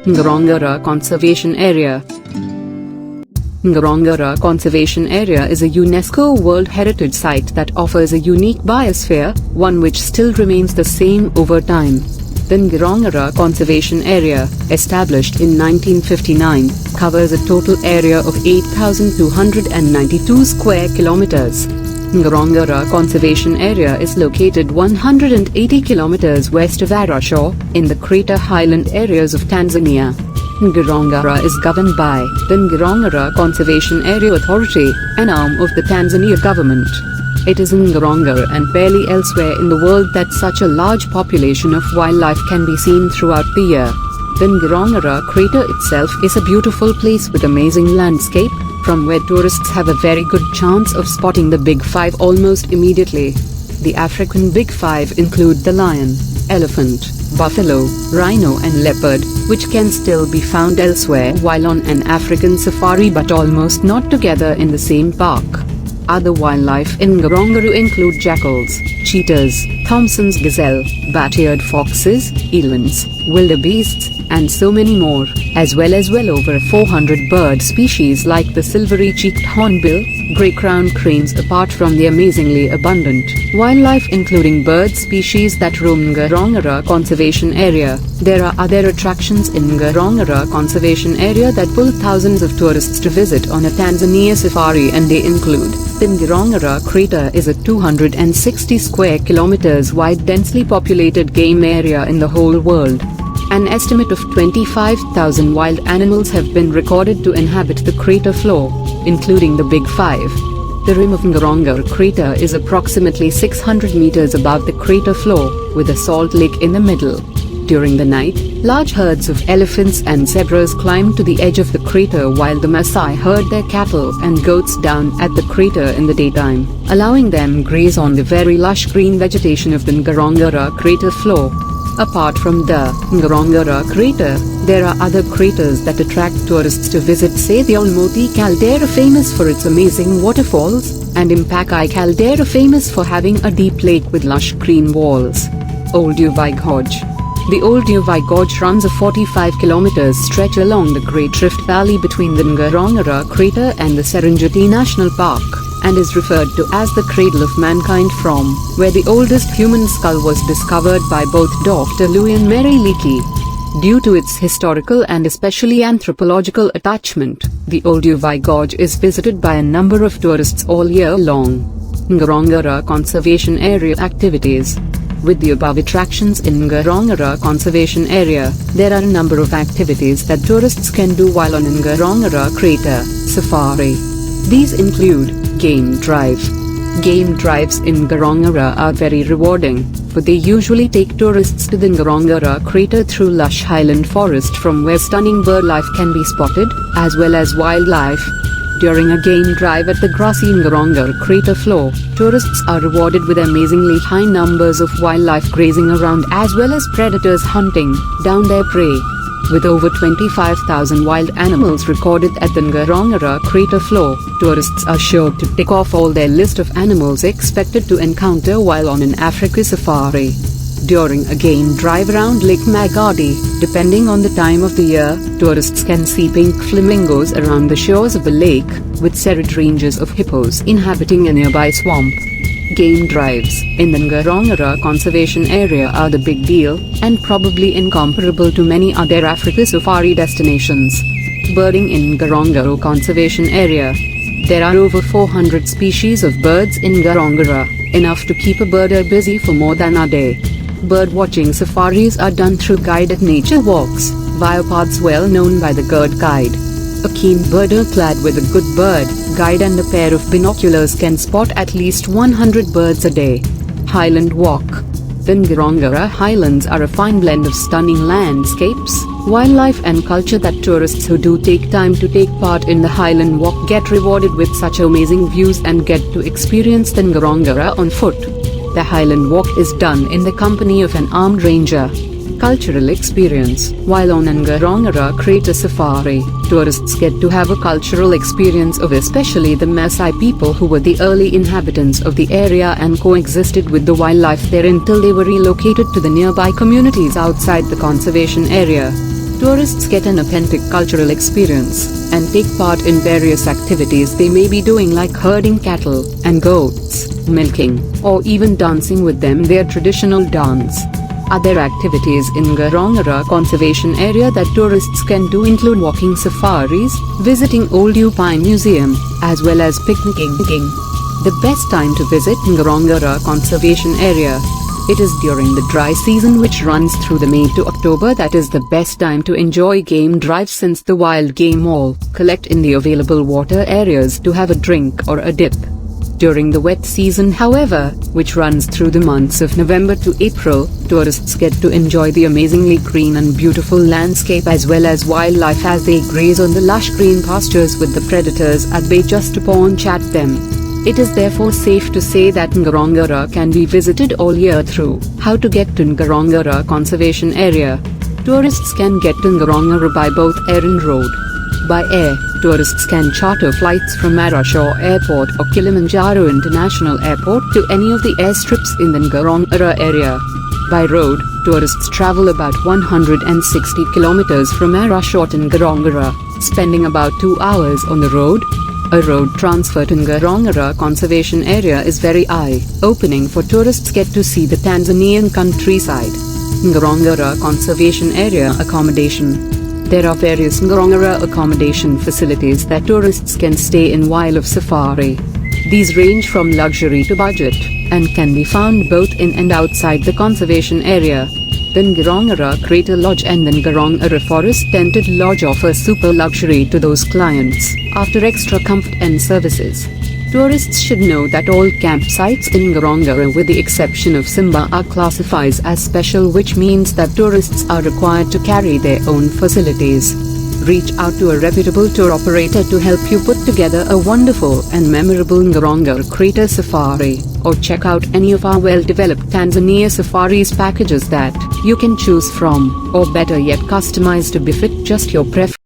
Ngorongoro Conservation Area. Ngorongoro Conservation Area is a UNESCO World Heritage Site that offers a unique biosphere, one which still remains the same over time. The Ngorongoro Conservation Area, established in 1959, covers a total area of 8,292 square kilometers. Ngorongoro Conservation Area is located 180 kilometers west of Arusha, in the Crater Highland areas of Tanzania. Ngorongoro is governed by the Ngorongoro Conservation Area Authority, an arm of the Tanzania government. It is in Ngorongoro and barely elsewhere in the world that such a large population of wildlife can be seen throughout the year. The Ngorongoro crater itself is a beautiful place with amazing landscape, from where tourists have a very good chance of spotting the Big Five almost immediately. The African Big Five include the lion, elephant, buffalo, rhino and leopard, which can still be found elsewhere while on an African safari but almost not together in the same park. Other wildlife in Ngorongoro include jackals, cheetahs, Thompson's gazelle, bat-eared foxes, elands, wildebeests, and so many more, as well as well over 400 bird species like the silvery-cheeked hornbill, grey-crowned cranes. Apart from the amazingly abundant wildlife including bird species that roam Ngorongoro Conservation Area, there are other attractions in Ngorongoro Conservation Area that pull thousands of tourists to visit on a Tanzania safari, and they include: the Ngorongoro crater is a 260 square kilometers wide densely populated game area in the whole world. An estimate of 25,000 wild animals have been recorded to inhabit the crater floor, including the Big Five. The rim of Ngorongoro crater is approximately 600 meters above the crater floor, with a salt lake in the middle. During the night, large herds of elephants and zebras climb to the edge of the crater, while the Maasai herd their cattle and goats down at the crater in the daytime, allowing them graze on the very lush green vegetation of the Ngorongoro crater floor. Apart from the Ngorongoro crater, there are other craters that attract tourists to visit, say the Olmoti caldera, famous for its amazing waterfalls, and Impakai caldera, famous for having a deep lake with lush green walls. Old Uvai Gorge. The Old Uvai Gorge runs a 45 kilometers stretch along the Great Rift Valley between the Ngorongoro crater and the Serengeti National Park, and is referred to as the cradle of mankind, from where the oldest human skull was discovered by both Dr. Louis and Mary Leakey. Due to its historical and especially anthropological attachment, the Old Uvai Gorge is visited by a number of tourists all year long. Ngorongoro Conservation Area activities. With the above attractions in Ngorongoro Conservation Area, there are a number of activities that tourists can do while on Ngorongoro crater safari. These include game drive. Game drives in Ngorongoro are very rewarding, for they usually take tourists to the Ngorongoro crater through lush highland forest, from where stunning bird life can be spotted, as well as wildlife. During a game drive at the grassy Ngorongoro crater floor, tourists are rewarded with amazingly high numbers of wildlife grazing around, as well as predators hunting down their prey. With over 25,000 wild animals recorded at the Ngorongoro crater floor, tourists are sure to tick off all their list of animals expected to encounter while on an Africa safari. During a game drive around Lake Magadi, depending on the time of the year, tourists can see pink flamingos around the shores of the lake, with serried ranges of hippos inhabiting a nearby swamp. Game drives in the Ngorongoro Conservation Area are the big deal, and probably incomparable to many other Africa safari destinations. Birding in Ngorongoro Conservation Area. There are over 400 species of birds in Ngorongoro, enough to keep a birder busy for more than a day. Bird-watching safaris are done through guided nature walks, via paths well known by the Bird Guide. A keen birder clad with a good bird guide and a pair of binoculars can spot at least 100 birds a day. Highland Walk. The Ngorongoro Highlands are a fine blend of stunning landscapes, wildlife and culture that tourists who do take time to take part in the Highland Walk get rewarded with such amazing views and get to experience the Ngorongoro on foot. The Highland Walk is done in the company of an armed ranger. Cultural experience. While on an Ngorongoro crater safari, tourists get to have a cultural experience of especially the Maasai people, who were the early inhabitants of the area and coexisted with the wildlife there until they were relocated to the nearby communities outside the conservation area. Tourists get an authentic cultural experience and take part in various activities they may be doing, like herding cattle and goats, milking, or even dancing with them their traditional dance. Other activities in Ngorongoro Conservation Area that tourists can do include walking safaris, visiting Old Pine Museum, as well as picnicking. The best time to visit Ngorongoro Conservation Area. It is during the dry season, which runs through the May to October, that is the best time to enjoy game drives, since the wild game all collect in the available water areas to have a drink or a dip. During the wet season, however, which runs through the months of November to April, tourists get to enjoy the amazingly green and beautiful landscape as well as wildlife as they graze on the lush green pastures with the predators at bay just to paunch at them. It is therefore safe to say that Ngorongoro can be visited all year through. How to get to Ngorongoro Conservation Area? Tourists can get to Ngorongoro by both air and road. By air, tourists can charter flights from Arusha Airport or Kilimanjaro International Airport to any of the airstrips in the Ngorongoro area. By road, tourists travel about 160 kilometers from Arusha to Ngorongoro, spending about 2 hours on the road. A road transfer to Ngorongoro Conservation Area is very eye-opening, for tourists get to see the Tanzanian countryside. Ngorongoro Conservation Area accommodation. There are various Ngorongoro accommodation facilities that tourists can stay in while of safari. These range from luxury to budget, and can be found both in and outside the conservation area. The Ngorongoro Crater Lodge and the Ngorongoro Forest Tented Lodge offer super luxury to those clients, after extra comfort and services. Tourists should know that all campsites in Ngorongoro, with the exception of Simba, are classified as special, which means that tourists are required to carry their own facilities. Reach out to a reputable tour operator to help you put together a wonderful and memorable Ngorongoro Crater Safari, or check out any of our well-developed Tanzania Safaris packages that you can choose from, or better yet, customize to befit just your preference.